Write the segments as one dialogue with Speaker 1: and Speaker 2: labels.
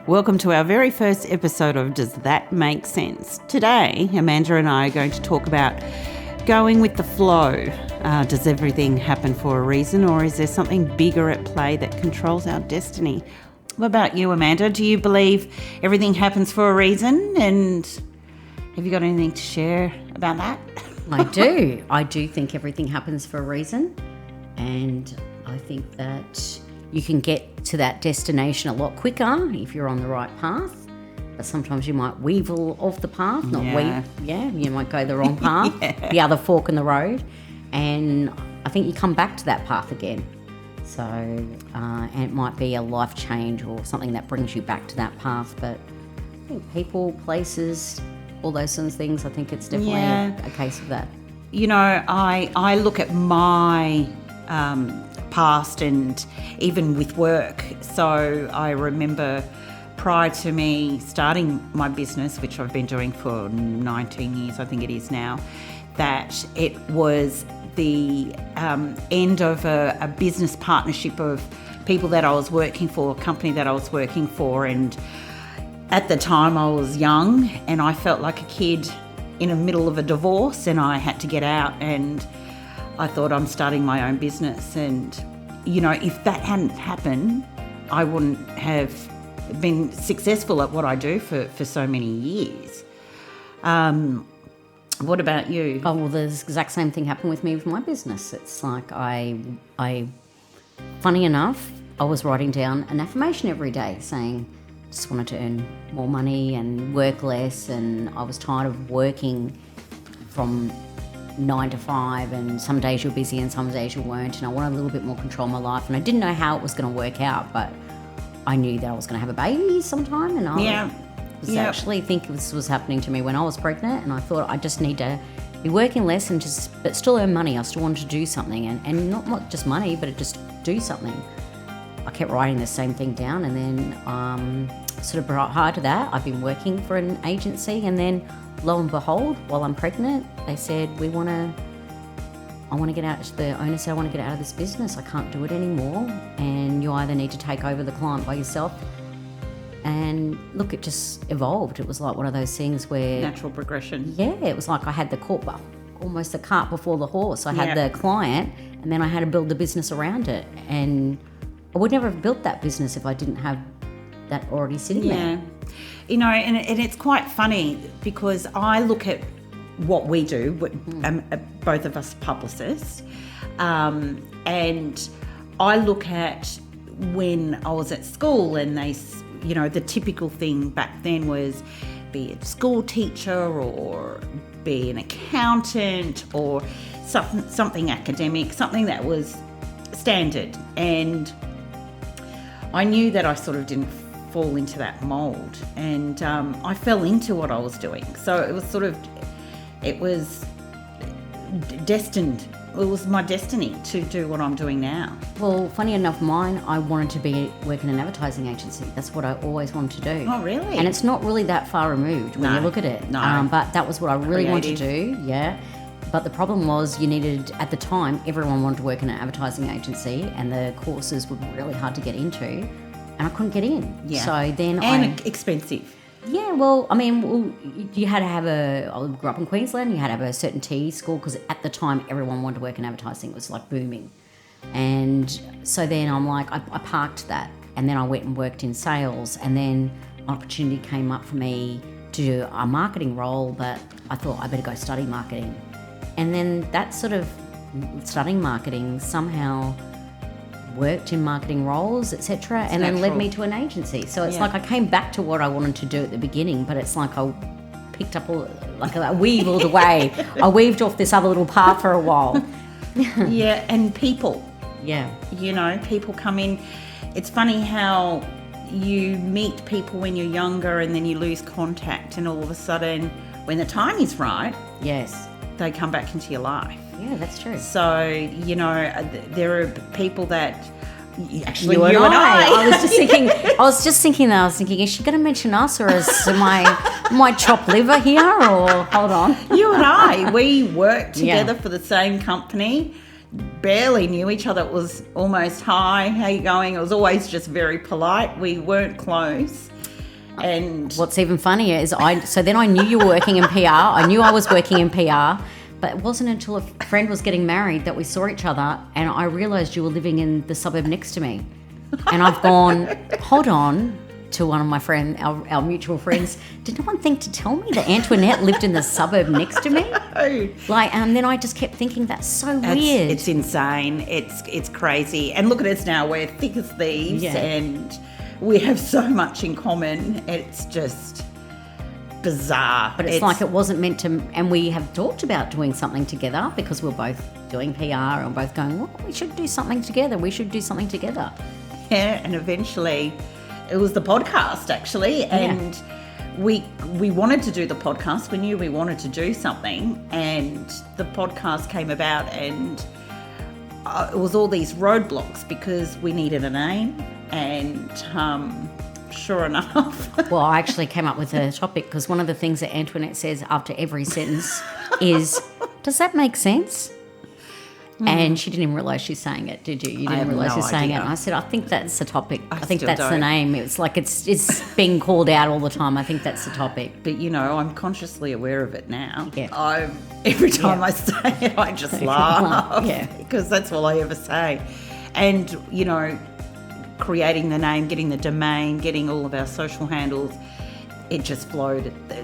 Speaker 1: Welcome to our very first episode of Does That Make Sense? Today, Amanda and I are going to talk about going with the flow. Does everything happen for a reason, or is there something bigger at play that controls our destiny? What about you, Amanda? Do you believe everything happens for a reason? And have you got anything to share about that?
Speaker 2: I do. I do think everything happens for a reason. And I think that you can get to that destination a lot quicker if you're on the right path. But sometimes you might weevil off the path, you might go the wrong path, the other fork in the road. And I think you come back to that path again. So, and it might be a life change or something that brings you back to that path. But I think people, places, all those sorts of things, I think it's definitely a case of that.
Speaker 1: You know, I look at my past and even with work. So I remember prior to me starting my business, which I've been doing for 19 years, I think it is now, that it was the end of a business partnership of people that I was working for, a company that I was working for. And at the time I was young and I felt like a kid in the middle of a divorce, and I had to get out, and I thought I'm starting my own business. And, you know, if that hadn't happened, I wouldn't have been successful at what I do for so many years. What about you?
Speaker 2: Oh, well, the exact same thing happened with me with my business. It's like I funny enough, I was writing down an affirmation every day saying, just wanted to earn more money and work less, and I was tired of working from 9 to 5, and some days you're busy and some days you weren't, and I wanted a little bit more control of my life, and I didn't know how it was going to work out, but I knew that I was going to have a baby sometime, and I was actually think this was happening to me when I was pregnant, and I thought I just need to be working less and but still earn money. I still wanted to do something, and not just money, but just do something. I kept writing the same thing down, and then sort of prior to that, I've been working for an agency, and then lo and behold, while I'm pregnant, they said, I want to get out, the owner said, I want to get out of this business. I can't do it anymore. And you either need to take over the client by yourself. And look, it just evolved. It was like one of those things where...
Speaker 1: Natural progression.
Speaker 2: Yeah, it was like I had almost the cart before the horse. I had the client, and then I had to build the business around it. And I would never have built that business if I didn't have that already sitting there.
Speaker 1: You know, and it's quite funny because I look at what we do, both of us publicists, and I look at when I was at school, and they, you know, the typical thing back then was be a school teacher or be an accountant or something academic, something that was standard. And I knew that I sort of didn't fall into that mould, and I fell into what I was doing. So it was destined. It was my destiny to do what I'm doing now.
Speaker 2: Well, funny enough, I wanted to be working in an advertising agency. That's what I always wanted to do.
Speaker 1: Oh, really?
Speaker 2: And it's not really that far removed when you look at it.
Speaker 1: No.
Speaker 2: But that was what I really wanted to do, yeah. But the problem was at the time, everyone wanted to work in an advertising agency, and the courses were really hard to get into, and I couldn't get in.
Speaker 1: Yeah.
Speaker 2: So then
Speaker 1: expensive.
Speaker 2: Yeah, well, I mean, you had to have I grew up in Queensland, you had to have a certain TE school, because at the time everyone wanted to work in advertising. It was like booming. And so then I'm like, I parked that, and then I went and worked in sales, and then an opportunity came up for me to do a marketing role, but I thought I better go study marketing. And then that sort of studying marketing somehow worked in marketing roles, etc., and then led me to an agency. So it's like I came back to what I wanted to do at the beginning, but it's like I picked up I weaved away. I weaved off this other little path for a while.
Speaker 1: Yeah, and people.
Speaker 2: Yeah.
Speaker 1: You know, people come in. It's funny how you meet people when you're younger and then you lose contact, and all of a sudden, when the time is right,
Speaker 2: yes,
Speaker 1: they come back into your life.
Speaker 2: Yeah, that's true.
Speaker 1: So, you know, there are people that actually
Speaker 2: you and I. I was just thinking, is she going to mention us, or is my chopped liver here, or hold on?
Speaker 1: You and I, we worked together for the same company. barely knew each other. It was almost, hi, how you going? It was always just very polite. We weren't close. And
Speaker 2: what's even funnier is then I knew you were working in PR. I knew I was working in PR, but it wasn't until a friend was getting married that we saw each other, and I realised you were living in the suburb next to me. And I've gone, hold on, to one of my friends, our mutual friends. Did no one think to tell me that Antoinette lived in the suburb next to me? And then I just kept thinking, that's so weird.
Speaker 1: It's insane. It's crazy. And look at us now. We're thick as thieves, and we have so much in common. It's just bizarre.
Speaker 2: But it's like it wasn't meant to, and we have talked about doing something together because we're both doing PR and both going, well, we should do something together.
Speaker 1: Yeah, and eventually it was the podcast actually, and we wanted to do the podcast. We knew we wanted to do something, and the podcast came about, and it was all these roadblocks because we needed a name, and sure enough.
Speaker 2: Well, I actually came up with a topic because one of the things that Antoinette says after every sentence is, does that make sense? And she didn't even realise she's saying it, did you? You didn't realise she's saying it. And I said, I think that's the topic. I think that's the name. It's like it's being called out all the time. I think that's the topic.
Speaker 1: But, I'm consciously aware of it now. Yeah. Every time I say it, I just laugh. Because that's all I ever say. And, creating the name, getting the domain, getting all of our social handles, it just flowed. The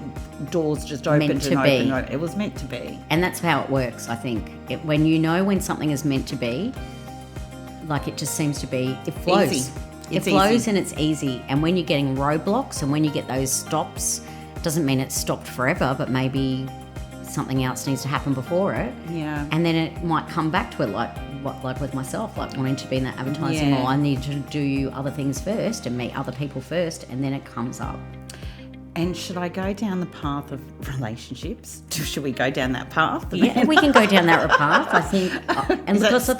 Speaker 1: doors just opened and opened. It was meant to be.
Speaker 2: And that's how it works, I think. When you know when something is meant to be, like it just seems to be, it flows.
Speaker 1: Easy.
Speaker 2: It flows and it's easy. And when you're getting roadblocks and when you get those stops, doesn't mean it's stopped forever, but maybe something else needs to happen before it.
Speaker 1: Yeah.
Speaker 2: And then it might come back to it, like with myself, like wanting to be in that advertising, or I need to do other things first and meet other people first, and then it comes up.
Speaker 1: And should I go down the path of relationships? Should we go down that path?
Speaker 2: Yeah, we can go down that path, I think. And because I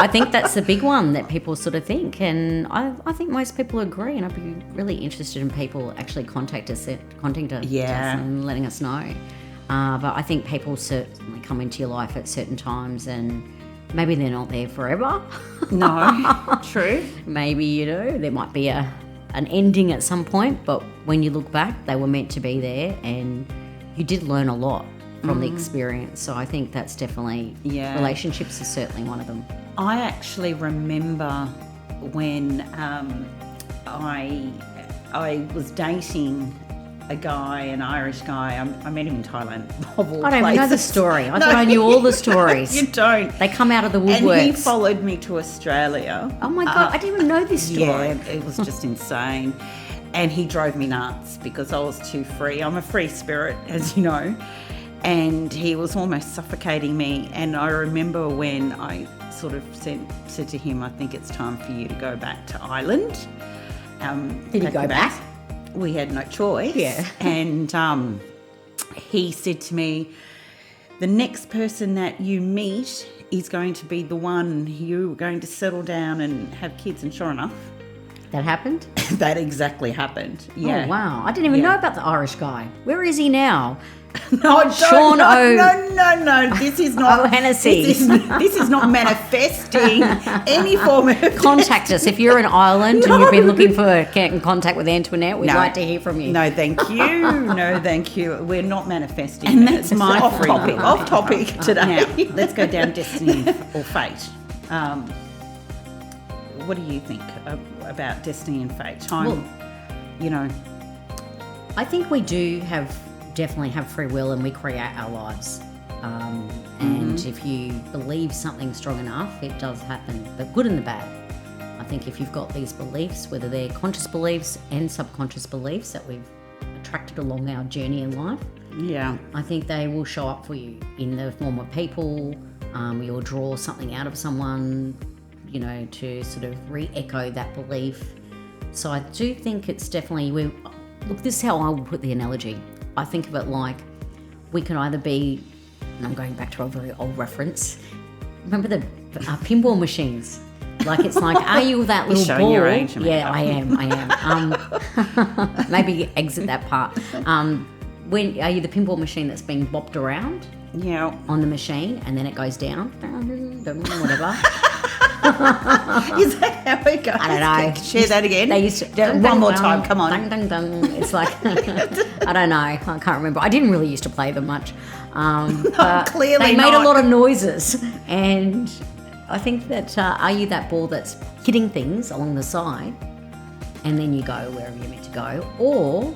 Speaker 2: think that's the big one that people sort of think. And I think most people agree. And I'd be really interested in people actually contacting us and letting us know. But I think people certainly come into your life at certain times, and maybe they're not there forever.
Speaker 1: No, true.
Speaker 2: Maybe, there might be an ending at some point, but when you look back, they were meant to be there, and you did learn a lot from the experience. So I think that's definitely, relationships is certainly one of them.
Speaker 1: I actually remember when I was dating a guy, an Irish guy. I met him in Thailand. I
Speaker 2: don't even know the story. I thought I knew all the stories.
Speaker 1: You don't.
Speaker 2: They come out of the woodworks.
Speaker 1: And he followed me to Australia.
Speaker 2: Oh my God, I didn't even know this story.
Speaker 1: Yeah, it was just insane. And he drove me nuts because I was too free. I'm a free spirit, as you know. And he was almost suffocating me. And I remember when I sort of said to him, I think it's time for you to go back to Ireland.
Speaker 2: Did he go back?
Speaker 1: We had no choice.
Speaker 2: Yeah.
Speaker 1: And he said to me, the next person that you meet is going to be the one you're going to settle down and have kids. And sure enough.
Speaker 2: That happened?
Speaker 1: That exactly happened. Yeah.
Speaker 2: Oh, wow. I didn't even know about the Irish guy. Where is he now?
Speaker 1: No, no. This is not.
Speaker 2: Hennessy.
Speaker 1: This is not manifesting any form of.
Speaker 2: Contact us if you're in Ireland and you've been looking for getting in contact with Antoinette. We'd like to hear from you.
Speaker 1: No, thank you. We're not manifesting. And that's my off topic today. Now, let's go down destiny or fate. What do you think about destiny and fate?
Speaker 2: I think we do definitely have free will, and we create our lives. And if you believe something strong enough, it does happen, the good and the bad. I think if you've got these beliefs, whether they're conscious beliefs and subconscious beliefs that we've attracted along our journey in life, I think they will show up for you in the form of people. You'll draw something out of someone, to sort of re-echo that belief. So I do think it's definitely, look, this is how I would put the analogy. I think of it like we can either be, and I'm going back to a very old reference, remember the pinball machines? Like it's like, are you that little
Speaker 1: showing
Speaker 2: ball?
Speaker 1: Your age,
Speaker 2: yeah, I am. Maybe exit that part. When are you the pinball machine that's being bopped around?
Speaker 1: Yeah.
Speaker 2: on the machine, and then it goes down, whatever.
Speaker 1: Is that how it goes?
Speaker 2: I don't know.
Speaker 1: Share that again.
Speaker 2: They used to,
Speaker 1: One more time, come on.
Speaker 2: Dun, dun, dun. It's like, I don't know. I can't remember. I didn't really used to play them much. But
Speaker 1: clearly
Speaker 2: they made
Speaker 1: not.
Speaker 2: a lot of noises. And I think that, are you that ball that's hitting things along the side and then you go wherever you're meant to go? Or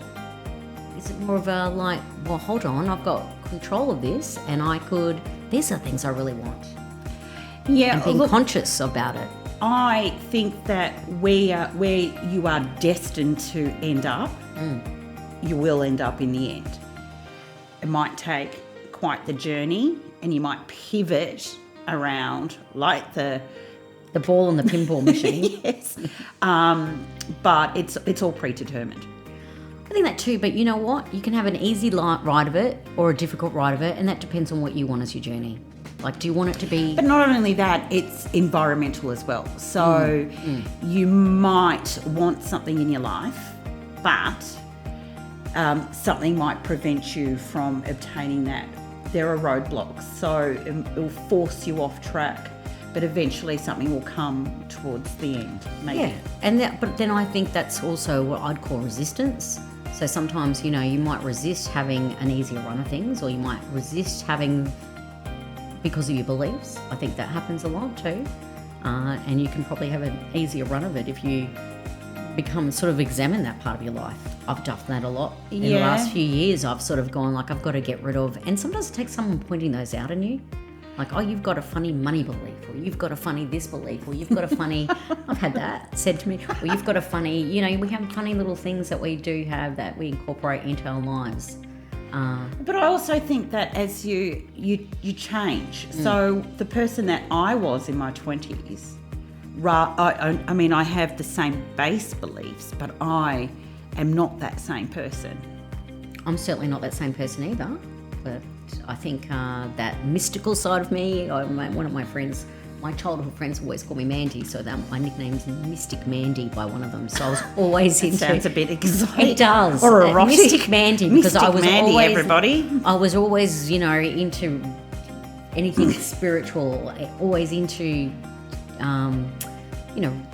Speaker 2: is it more of a like, well, hold on, I've got control of this and these are things I really want.
Speaker 1: Yeah.
Speaker 2: And being conscious about it.
Speaker 1: I think that where you are destined to end up, you will end up in the end. It might take quite the journey, and you might pivot around like the
Speaker 2: ball and the pinball machine.
Speaker 1: Yes, but it's all predetermined.
Speaker 2: I think that too, but you know what? You can have an easy ride of it or a difficult ride of it, and that depends on what you want as your journey. Like, do you want it to be...
Speaker 1: But not only that, it's environmental as well. So you might want something in your life, but something might prevent you from obtaining that. There are roadblocks, so it will force you off track, but eventually something will come towards the end, maybe.
Speaker 2: Yeah, but then I think that's also what I'd call resistance. So sometimes, you might resist having an easier run of things, or you might resist having... because of your beliefs. I think that happens a lot too. And you can probably have an easier run of it if you examine that part of your life. I've done that a lot. In the last few years, I've sort of gone like, I've got to get rid of, and sometimes it takes someone pointing those out in you. Like, oh, you've got a funny money belief, or you've got a funny this belief, or you've got a funny, I've had that said to me, or you've got a funny, we have funny little things that we do have that we incorporate into our lives.
Speaker 1: But I also think that as you change. So the person that I was in my 20s, I mean, I have the same base beliefs, but I am not that same person.
Speaker 2: I'm certainly not that same person either, but I think that mystical side of me, one of my friends, my childhood friends always call me Mandy, so that my nickname's Mystic Mandy by one of them. So I was always into...
Speaker 1: Sounds a bit exotic.
Speaker 2: It does.
Speaker 1: Or erotic.
Speaker 2: Mystic Mandy, because
Speaker 1: Mystic
Speaker 2: I was
Speaker 1: Mandy,
Speaker 2: always...
Speaker 1: everybody.
Speaker 2: I was always, into anything spiritual, always into,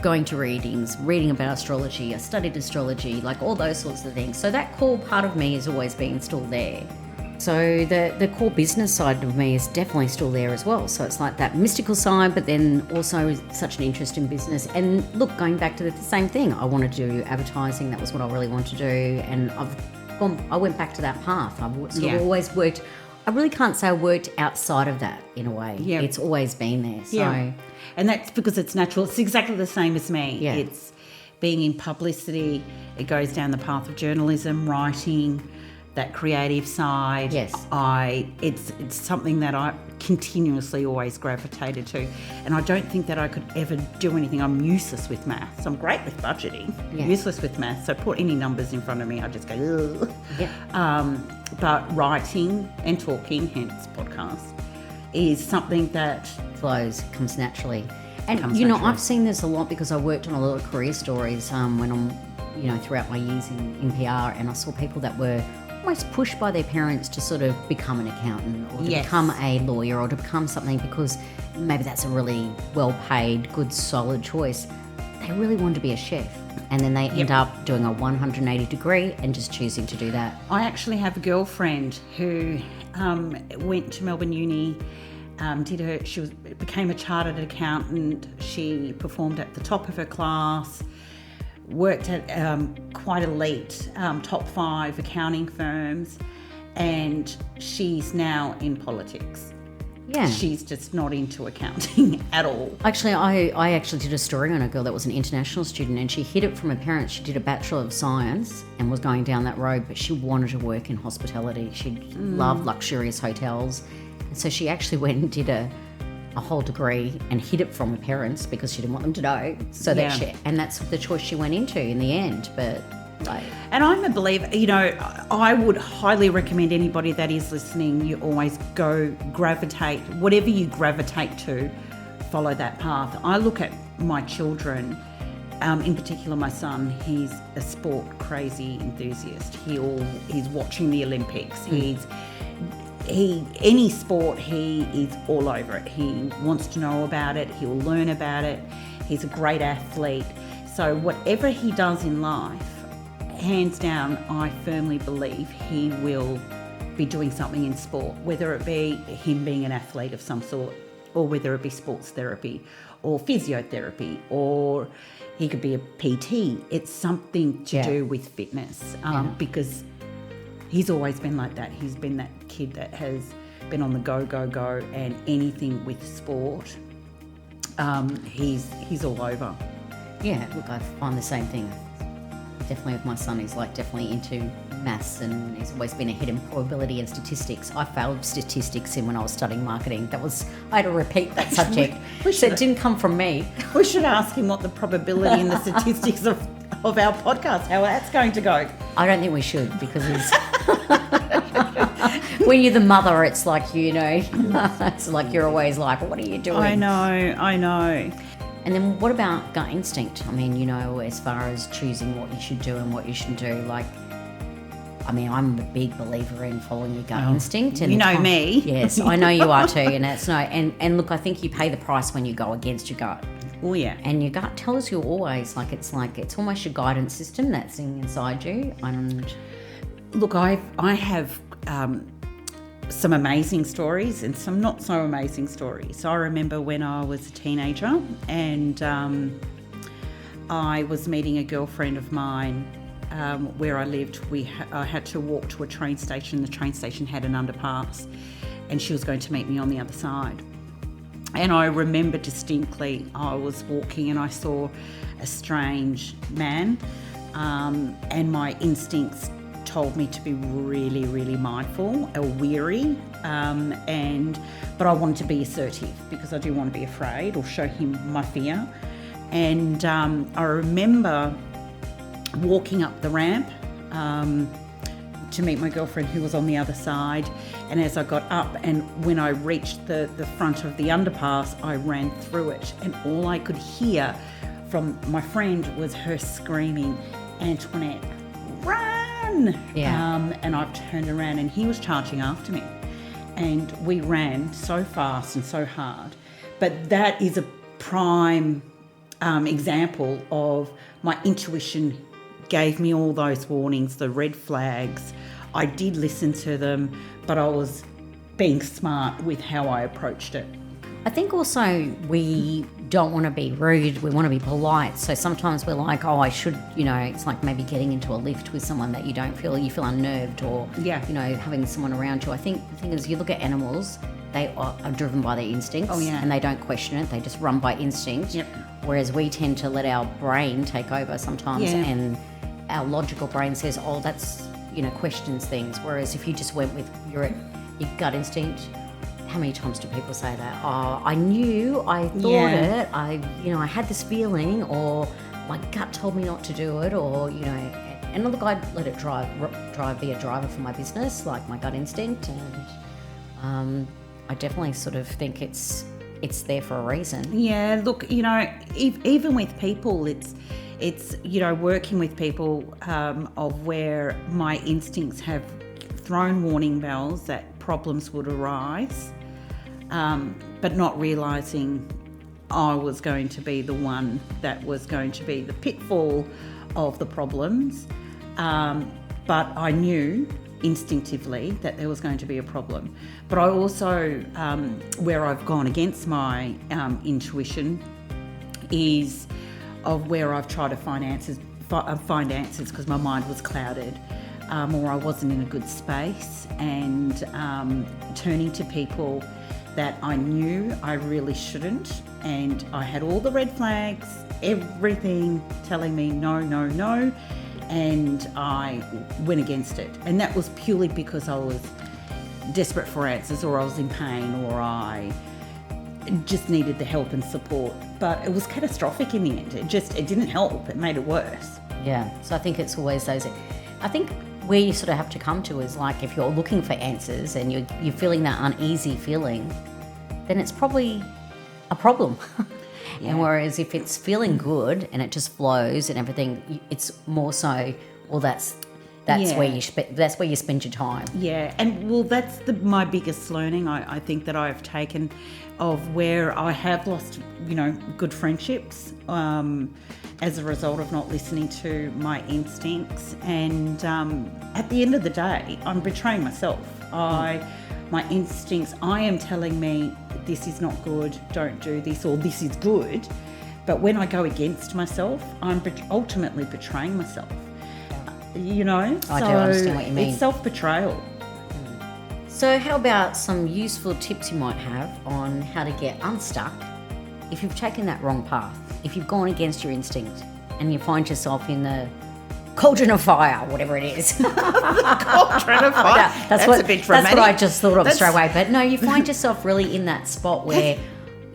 Speaker 2: going to readings, reading about astrology. I studied astrology, like all those sorts of things. So that core part of me has always been still there. So the core business side of me is definitely still there as well. So it's like that mystical side, but then also such an interest in business. And look, going back to the same thing, I wanted to do advertising. That was what I really wanted to do. And I went back to that path. I've sort of always worked. I really can't say I worked outside of that in a way. Yeah. It's always been there. So.
Speaker 1: Yeah. And that's because it's natural. It's exactly the same as me.
Speaker 2: Yeah.
Speaker 1: It's being in publicity. It goes down the path of journalism, writing, that creative side.
Speaker 2: Yes.
Speaker 1: It's something that I continuously always gravitated to. And I don't think that I could ever do anything. I'm useless with maths. I'm great with budgeting. Yeah. Useless with maths. So put any numbers in front of me, I just go, ugh. Yeah. But writing and talking, hence podcast, is something that
Speaker 2: flows, comes naturally. And I've seen this a lot because I worked on a lot of career stories when I'm, throughout my years in PR, and I saw people that were almost pushed by their parents to sort of become an accountant or to become a lawyer or to become something because maybe that's a really well-paid, good, solid choice. They really wanted to be a chef, and then they end up doing a 180 degree and just choosing to do that.
Speaker 1: I actually have a girlfriend who went to Melbourne Uni, became a chartered accountant. She performed at the top of her class, worked at quite elite top 5 accounting firms, and she's now in politics. Yeah. She's just not into accounting at all.
Speaker 2: Actually, I actually did a story on a girl that was an international student, and she hid it from her parents. She did a Bachelor of Science and was going down that road, but she wanted to work in hospitality. She loved luxurious hotels. And so she actually went and did a whole degree and hid it from her parents because she didn't want them to know. So and that's the choice she went into in the end. But
Speaker 1: and I'm a believer, I would highly recommend anybody that is listening, you always gravitate, whatever you gravitate to, follow that path. I look at my children, in particular my son, he's a sport crazy enthusiast. He's watching the Olympics. any sport, he is all over it. He wants to know about it. He'll learn about it. He's a great athlete. So whatever he does in life, hands down, I firmly believe he will be doing something in sport, whether it be him being an athlete of some sort, or whether it be sports therapy or physiotherapy, or he could be a PT. It's something to do with fitness, because he's always been like that. He's been that kid that has been on the go, and anything with sport, he's all over.
Speaker 2: Yeah, look, I find the same thing. Definitely with my son, he's like definitely into maths, and he's always been ahead in probability and statistics. I failed statistics when I was studying marketing. I had to repeat that subject. So it didn't come from me.
Speaker 1: We should ask him what the probability and the statistics of our podcast, how that's going to go.
Speaker 2: I don't think we should, because he's... when you're the mother, it's like, it's like you're always like, what are you doing?
Speaker 1: I know.
Speaker 2: And then what about gut instinct? I mean, as far as choosing what you should do and what you shouldn't do, I'm a big believer in following your gut instinct. And
Speaker 1: me.
Speaker 2: Yes, I know you are too. And look, I think you pay the price when you go against your gut.
Speaker 1: Oh, yeah.
Speaker 2: And your gut tells you always, it's almost your guidance system that's inside you. And
Speaker 1: look, I have some amazing stories and some not so amazing stories. So I remember when I was a teenager, and I was meeting a girlfriend of mine where I lived. I had to walk to a train station. The train station had an underpass, and she was going to meet me on the other side. And I remember distinctly, I was walking and I saw a strange man, and my instincts told me to be really, really mindful or weary, but I wanted to be assertive because I didn't want to be afraid or show him my fear. And I remember walking up the ramp to meet my girlfriend who was on the other side, and as I got up, and when I reached the front of the underpass, I ran through it, and all I could hear from my friend was her screaming, "Antoinette, run!" And I turned around and he was charging after me, and we ran so fast and so hard. But that is a prime example of my intuition gave me all those warnings, the red flags. I did listen to them, but I was being smart with how I approached it.
Speaker 2: I think also we don't want to be rude, we want to be polite. So sometimes we're like, I should, it's like maybe getting into a lift with someone that you feel unnerved, or, having someone around you. I think the thing is, you look at animals, they are driven by their instincts.
Speaker 1: Oh, yeah.
Speaker 2: And they don't question it, they just run by instinct.
Speaker 1: Yep.
Speaker 2: Whereas we tend to let our brain take over sometimes, and our logical brain says, that's, questions things. Whereas if you just went with your gut instinct, how many times do people say that? I knew, I thought it, I had this feeling, or my gut told me not to do it, or, and look, I'd let it be a driver for my business, like my gut instinct. And I definitely sort of think it's there for a reason.
Speaker 1: Yeah, look, even with people, it's working with people of where my instincts have thrown warning bells that problems would arise, but not realising I was going to be the one that was going to be the pitfall of the problems. But I knew instinctively that there was going to be a problem. But I also, where I've gone against my intuition, is of where I've tried to find answers because my mind was clouded, or I wasn't in a good space, and turning to people that I knew I really shouldn't, and I had all the red flags, everything telling me no, and I went against it. And that was purely because I was desperate for answers, or I was in pain, or I just needed the help and support. But it was catastrophic in the end. It didn't help. It made it worse.
Speaker 2: Yeah. So I think it's always those. I think where you sort of have to come to is like, if you're looking for answers and you're feeling that uneasy feeling, then it's probably a problem. Yeah. And whereas if it's feeling good and it just flows and everything, it's more so, well, that's That's
Speaker 1: Yeah.
Speaker 2: where you spend your time.
Speaker 1: Yeah, and well, that's my biggest learning. I think that I've taken of where I have lost, good friendships as a result of not listening to my instincts. And at the end of the day, I'm betraying myself. My instincts, I am telling me this is not good, don't do this, or this is good. But when I go against myself, I'm ultimately betraying myself.
Speaker 2: I do understand what you mean.
Speaker 1: It's self-betrayal.
Speaker 2: So how about some useful tips you might have on how to get unstuck if you've taken that wrong path, if you've gone against your instinct and you find yourself in the cauldron of fire, whatever it is.
Speaker 1: Cauldron of fire. That's a bit dramatic.
Speaker 2: That's what I just thought of straight away. But no, you find yourself really in that spot where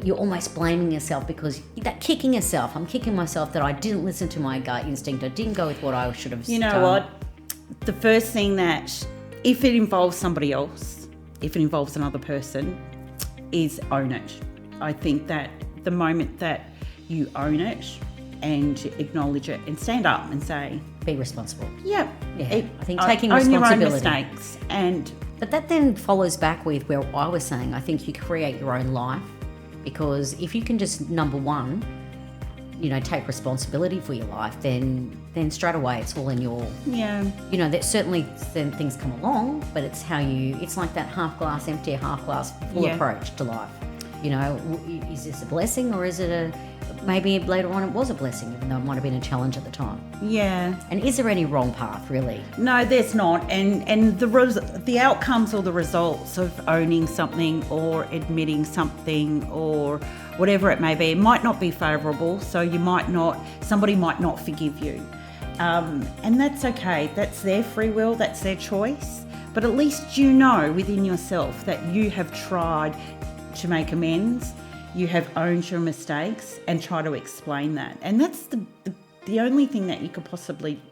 Speaker 2: you're almost blaming yourself because kicking yourself. I'm kicking myself that I didn't listen to my gut instinct. I didn't go with what I should have done.
Speaker 1: You know what? The first thing that, if it involves somebody else, if it involves another person, is own it. I think that the moment that you own it and acknowledge it and stand up and say,
Speaker 2: be responsible.
Speaker 1: Yeah.
Speaker 2: I think taking
Speaker 1: own your own
Speaker 2: responsibility.
Speaker 1: mistakes.
Speaker 2: But that then follows back with where I was saying, I think you create your own life, because if you can just, number one, take responsibility for your life, then straight away it's all in your...
Speaker 1: Yeah.
Speaker 2: That certainly then things come along, but it's it's like that half glass empty, half glass full approach to life. Is this a blessing or is it maybe later on it was a blessing, even though it might have been a challenge at the time.
Speaker 1: Yeah.
Speaker 2: And is there any wrong path, really?
Speaker 1: No, there's not. And the outcomes or the results of owning something or admitting something or whatever it may be, it might not be favourable. So somebody might not forgive you. And that's okay. That's their free will. That's their choice. But at least you know within yourself that you have tried to make amends. You have owned your mistakes and try to explain that. And that's the only thing that you could possibly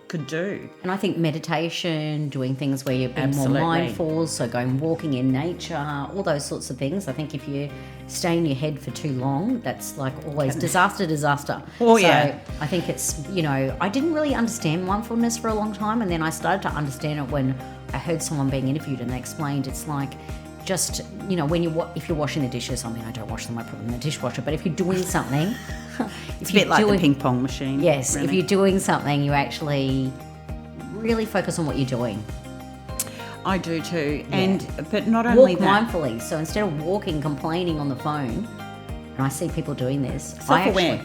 Speaker 1: could do.
Speaker 2: And I think meditation, doing things where you're being more mindful, so going walking in nature, all those sorts of things. I think if you stay in your head for too long, that's like always disaster.
Speaker 1: Oh,
Speaker 2: so
Speaker 1: yeah.
Speaker 2: I think it's, I didn't really understand mindfulness for a long time, and then I started to understand it when I heard someone being interviewed and they explained it's like, just, if you're washing the dishes, I mean, I don't wash them, I put them in the dishwasher, but if you're doing something...
Speaker 1: It's a bit like the ping pong machine.
Speaker 2: Yes,
Speaker 1: really.
Speaker 2: If you're doing something, you actually really focus on what you're doing.
Speaker 1: I do too. Yeah. But not only
Speaker 2: Walk
Speaker 1: that...
Speaker 2: mindfully. So instead of walking, complaining on the phone, and I see people doing this...
Speaker 1: Self-aware.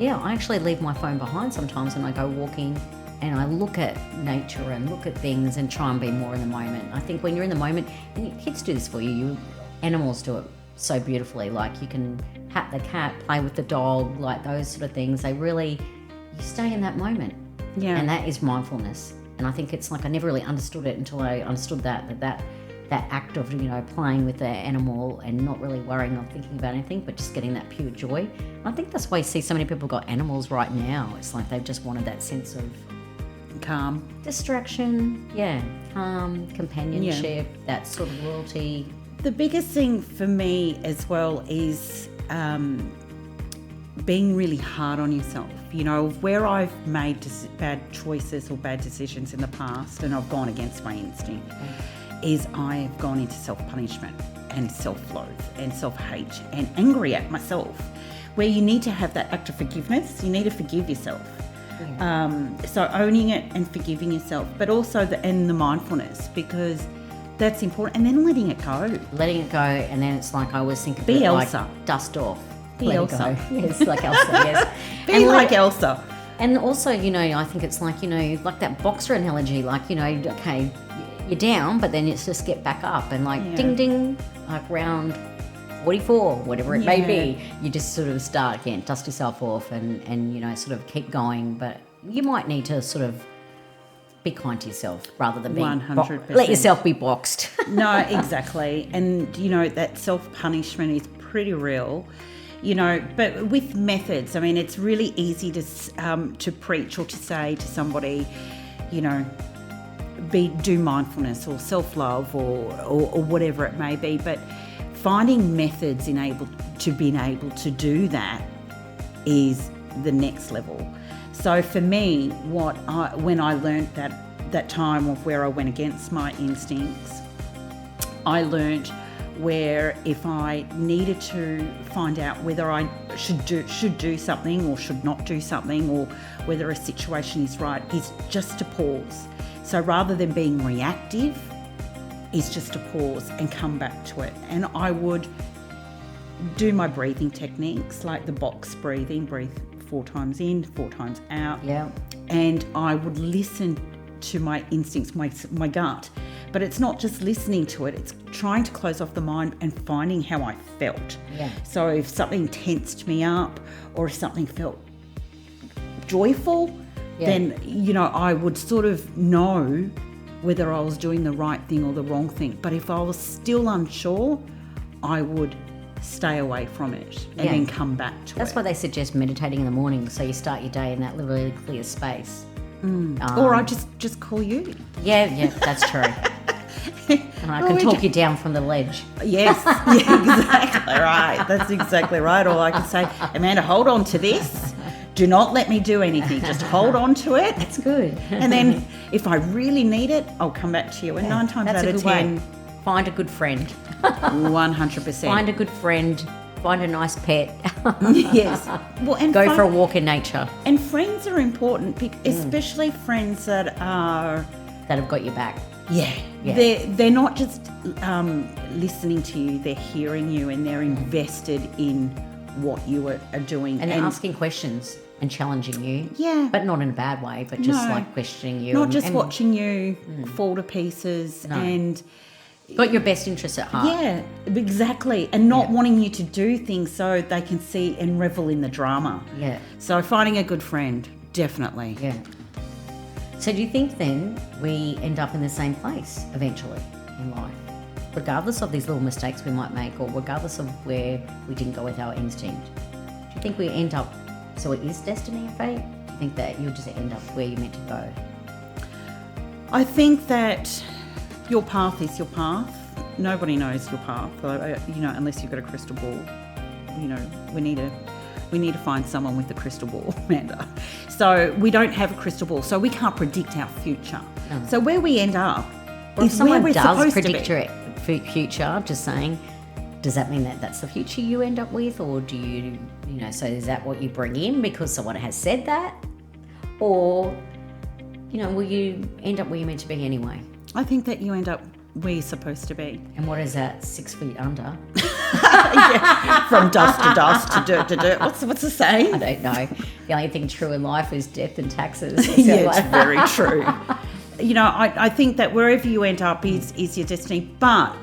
Speaker 2: I actually leave my phone behind sometimes and I go walking and I look at nature and look at things and try and be more in the moment. I think when you're in the moment, and kids do this for you, animals do it so beautifully. Like you can pat the cat, play with the dog, like those sort of things. You stay in that moment.
Speaker 1: Yeah.
Speaker 2: And that is mindfulness. And I think it's like I never really understood it until I understood that act of, playing with the animal and not really worrying or thinking about anything, but just getting that pure joy. And I think that's why you see so many people got animals right now. It's like they've just wanted that sense of
Speaker 1: calm,
Speaker 2: distraction, calm, companionship, that sort of loyalty.
Speaker 1: The biggest thing for me as well is being really hard on yourself. Where I've made bad choices or bad decisions in the past and I've gone against my instinct, is I've gone into self-punishment and self-loathe and self-hate and angry at myself, where you need to have that act of forgiveness. You need to forgive yourself. So owning it and forgiving yourself, but also the mindfulness, because that's important. And then letting it go.
Speaker 2: Letting it go, and then it's like I always think of
Speaker 1: Be
Speaker 2: it
Speaker 1: Elsa.
Speaker 2: like dust off.
Speaker 1: Be
Speaker 2: Let
Speaker 1: Elsa.
Speaker 2: It go. Yes, like Elsa, yes.
Speaker 1: Be like Elsa.
Speaker 2: And also, I think it's like, like that boxer analogy, like, okay, you're down, but then it's just get back up and like ding, ding, like round 44, whatever it may be, you just sort of start again, dust yourself off and sort of keep going. But you might need to sort of be kind to yourself rather than being
Speaker 1: 100%.
Speaker 2: Let yourself be boxed.
Speaker 1: No, exactly. And, that self-punishment is pretty real, but with methods. I mean, it's really easy to preach or to say to somebody, do mindfulness or self-love or whatever it may be. But finding methods being able to do that is the next level. So for me, when I learned that that time of where I went against my instincts, I learnt where if I needed to find out whether I should do something or should not do something, or whether a situation is right, is just to pause. So rather than being reactive, is just to pause and come back to it. And I would do my breathing techniques, like the box breathing, breathe 4 times in, 4 times out.
Speaker 2: Yeah.
Speaker 1: And I would listen to my instincts, my gut. But it's not just listening to it, it's trying to close off the mind and finding how I felt.
Speaker 2: Yeah.
Speaker 1: So if something tensed me up, or if something felt joyful, then, I would sort of know whether I was doing the right thing or the wrong thing. But if I was still unsure, I would stay away from it and then come back to it.
Speaker 2: That's why they suggest meditating in the morning, so you start your day in that really clear space.
Speaker 1: Or I just call you.
Speaker 2: Yeah, that's true. And I can talk you down from the ledge.
Speaker 1: Yes, exactly right. That's exactly right. Or I can say, Amanda, hold on to this. Do not let me do anything. Just hold on to it.
Speaker 2: That's good.
Speaker 1: And then if I really need it, I'll come back to you. And 9 times out of 10...
Speaker 2: Find a good friend.
Speaker 1: 100%.
Speaker 2: Find a good friend. Find a nice pet.
Speaker 1: Yes. Well, and
Speaker 2: go for a walk in nature.
Speaker 1: And friends are important, especially friends that are...
Speaker 2: that have got your back.
Speaker 1: Yeah. They're not just listening to you, they're hearing you, and they're invested in what you are doing.
Speaker 2: And asking questions and challenging you.
Speaker 1: Yeah.
Speaker 2: But not in a bad way, but just like questioning you.
Speaker 1: Not just watching you fall to pieces and...
Speaker 2: got your best interests at heart.
Speaker 1: Yeah, exactly. And not wanting you to do things so they can see and revel in the drama.
Speaker 2: Yeah.
Speaker 1: So finding a good friend, definitely.
Speaker 2: Yeah. So do you think then we end up in the same place eventually in life? Regardless of these little mistakes we might make, or regardless of where we didn't go with our instinct. Do you think we end up, so it is destiny and fate? Do you think that you'll just end up where you're meant to go?
Speaker 1: I think that your path is your path. Nobody knows your path, unless you've got a crystal ball. We need to find someone with a crystal ball, Amanda. So we don't have a crystal ball, so we can't predict our future. No. So where we end up is where we're supposed to be. If someone does
Speaker 2: predict your future, just saying, does that mean that that's the future you end up with? Or do you, so is that what you bring in because someone has said that? Or, will you end up where you're meant to be anyway?
Speaker 1: I think that you end up where you're supposed to be.
Speaker 2: And what is that, 6 feet under?
Speaker 1: From dust to dust, to dirt to dirt. What's the saying?
Speaker 2: I don't know. The only thing true in life is death and taxes.
Speaker 1: It's very true. I think that wherever you end up is your destiny, but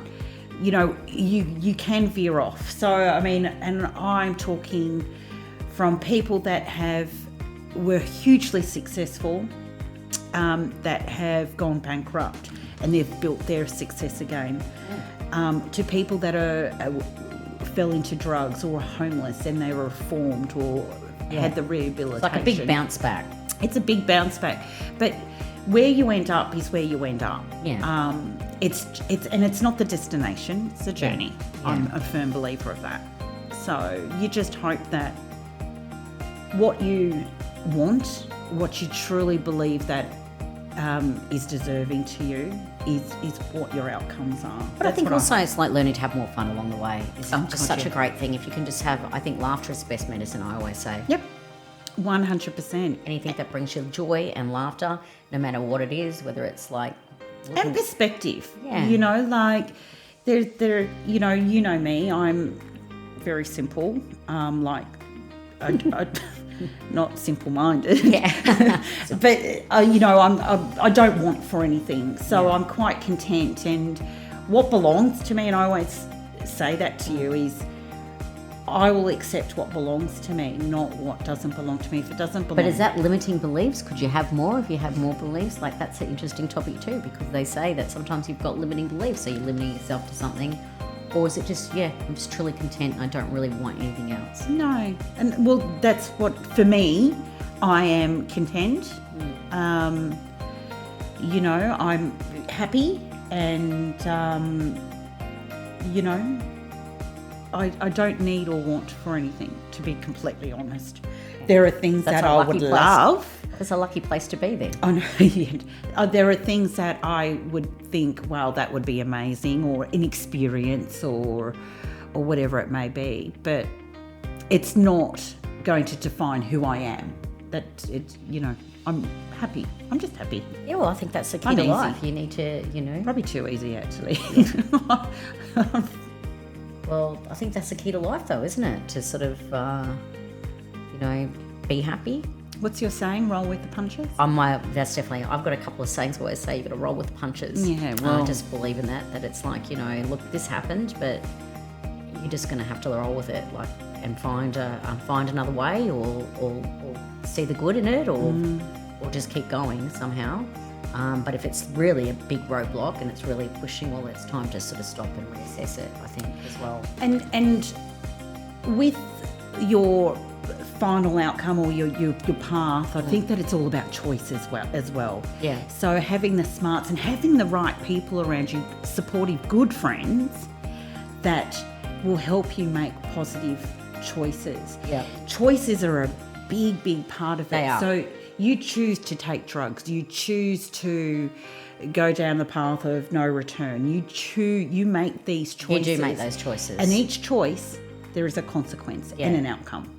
Speaker 1: you can veer off. So and I'm talking from people that were hugely successful, that have gone bankrupt and they've built their success again, to people that fell into drugs or were homeless and they were reformed or had the rehabilitation.
Speaker 2: It's like a big bounce back.
Speaker 1: It's a big bounce back. But where you end up is where you end up.
Speaker 2: Yeah.
Speaker 1: It's not the destination, it's a journey. Yeah. I'm a firm believer of that. So you just hope that what you want, what you truly believe that is deserving to you is what your outcomes are.
Speaker 2: But I think also it's like learning to have more fun along the way. It's just such a great thing. If you can just have, I think laughter is the best medicine, I always say.
Speaker 1: Yep, 100%.
Speaker 2: Anything that brings you joy and laughter, no matter what it is, whether it's like...
Speaker 1: And perspective.
Speaker 2: Yeah.
Speaker 1: Like there you know me, I'm very simple. I not simple-minded, but I don't want for anything, so I'm quite content. And what belongs to me, and I always say that to you, is I will accept what belongs to me, not what doesn't belong to me. If it doesn't belong,
Speaker 2: but is that limiting beliefs? Could you have more if you have more beliefs? Like, that's an interesting topic too, because they say that sometimes you've got limiting beliefs, so you're limiting yourself to something. Or is it just, I'm just truly content and I don't really want anything else?
Speaker 1: No. And, well, that's what, for me, I am content. I'm happy and, I don't need or want for anything, to be completely honest. There are things that I would love
Speaker 2: It's a lucky place to be then.
Speaker 1: Oh, no, yeah. There are things that I would think, well, that would be amazing, or an experience, or whatever it may be. But it's not going to define who I am. That it, I'm happy. I'm just happy.
Speaker 2: Yeah, well, I think that's the key
Speaker 1: I'm
Speaker 2: to
Speaker 1: easy.
Speaker 2: life. You need to,
Speaker 1: Probably too easy, actually.
Speaker 2: Well, I think that's the key to life, though, isn't it? To sort of, be happy.
Speaker 1: What's your saying? Roll with the punches?
Speaker 2: That's definitely. I've got a couple of sayings where I say you've got to roll with the punches.
Speaker 1: Yeah, well,
Speaker 2: I just believe in that. That it's like, look, this happened, but you're just going to have to roll with it, like, and find another way, or see the good in it, or just keep going somehow. But if it's really a big roadblock and it's really pushing, well, it's time to sort of stop and reassess it, I think, as well.
Speaker 1: And with your final outcome, or your path, I think that it's all about choice as well.
Speaker 2: Yeah.
Speaker 1: So having the smarts and having the right people around you, supportive, good friends that will help you make positive choices.
Speaker 2: Yeah.
Speaker 1: Choices are a big part of it.
Speaker 2: They are.
Speaker 1: So you choose to take drugs, you choose to go down the path of no return. You make these choices.
Speaker 2: You do make those choices.
Speaker 1: And each choice, there is a consequence and an outcome.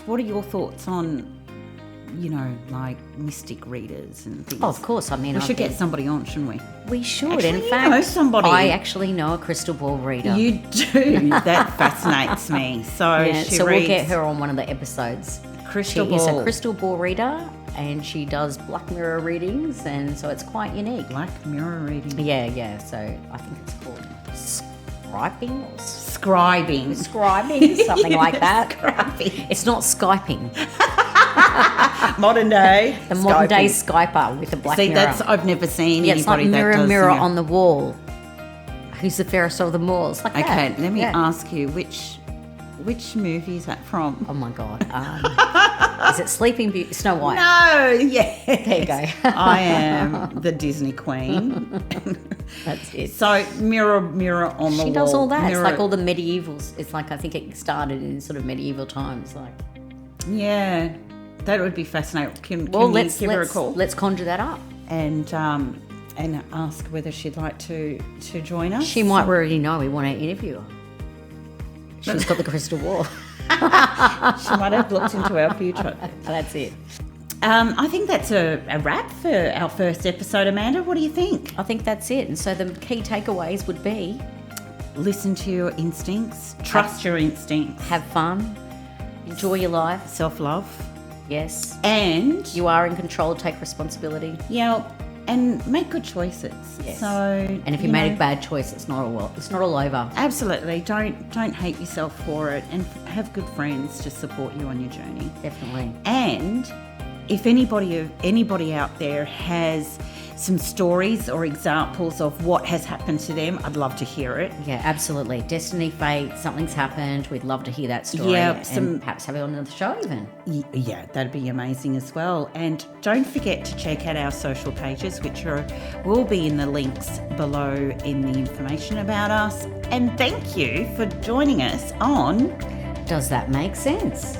Speaker 1: What are your thoughts on, like mystic readers and things?
Speaker 2: Oh, of course. I mean,
Speaker 1: we should get somebody on, shouldn't we?
Speaker 2: We should.
Speaker 1: Actually,
Speaker 2: In
Speaker 1: you
Speaker 2: fact,
Speaker 1: know somebody.
Speaker 2: I actually know a crystal ball reader.
Speaker 1: You do. That fascinates me. So
Speaker 2: we'll get her on one of the episodes.
Speaker 1: Crystal
Speaker 2: She
Speaker 1: ball.
Speaker 2: is a crystal ball reader, and she does black mirror readings, and so it's quite unique.
Speaker 1: Black mirror reading.
Speaker 2: Yeah. So I think it's called scribing or
Speaker 1: Scribing,
Speaker 2: something like that.
Speaker 1: Scribing.
Speaker 2: It's not Skyping.
Speaker 1: Modern day.
Speaker 2: The modern day Skyper with a black mirror.
Speaker 1: I've never seen
Speaker 2: it's like
Speaker 1: anybody that does.
Speaker 2: mirror on the wall. Who's the fairest of them all? It's like that.
Speaker 1: Okay, let me ask you, which movie is that from?
Speaker 2: Oh my God. Is it Sleeping Beauty? Snow White?
Speaker 1: No, yes.
Speaker 2: There you go.
Speaker 1: I am the Disney queen.
Speaker 2: That's it.
Speaker 1: So mirror on the wall.
Speaker 2: She does all that.
Speaker 1: Mirror.
Speaker 2: It's like all the medievals. It's like, I think it started in sort of medieval times. Like,
Speaker 1: yeah, that would be fascinating. Can
Speaker 2: let's
Speaker 1: give her a call
Speaker 2: Let's conjure that up.
Speaker 1: and ask whether she'd like to join us.
Speaker 2: She might already know we want to interview her. She's got the crystal ball.
Speaker 1: She might have looked into our future.
Speaker 2: That's it.
Speaker 1: I think that's a wrap for our first episode, Amanda. What do you think?
Speaker 2: I think that's it. And so the key takeaways would be:
Speaker 1: Listen to your instincts. Trust your instincts.
Speaker 2: have fun, enjoy your life.
Speaker 1: Self-love.
Speaker 2: Yes.
Speaker 1: And
Speaker 2: You are in control. Take responsibility.
Speaker 1: and make good choices.
Speaker 2: Yes.
Speaker 1: So,
Speaker 2: And if you made a bad choice, it's not all over.
Speaker 1: Absolutely. Don't hate yourself for it, and have good friends to support you on your journey.
Speaker 2: Definitely.
Speaker 1: And if anybody out there has some stories or examples of what has happened to them, I'd love to hear it.
Speaker 2: Yeah, absolutely. Destiny, fate, something's happened. We'd love to hear that story.
Speaker 1: Yeah,
Speaker 2: and perhaps have it on the show even.
Speaker 1: Yeah, that'd be amazing as well. And don't forget to check out our social pages, which will be in the links below in the information about us. And thank you for joining us on
Speaker 2: Does that make sense?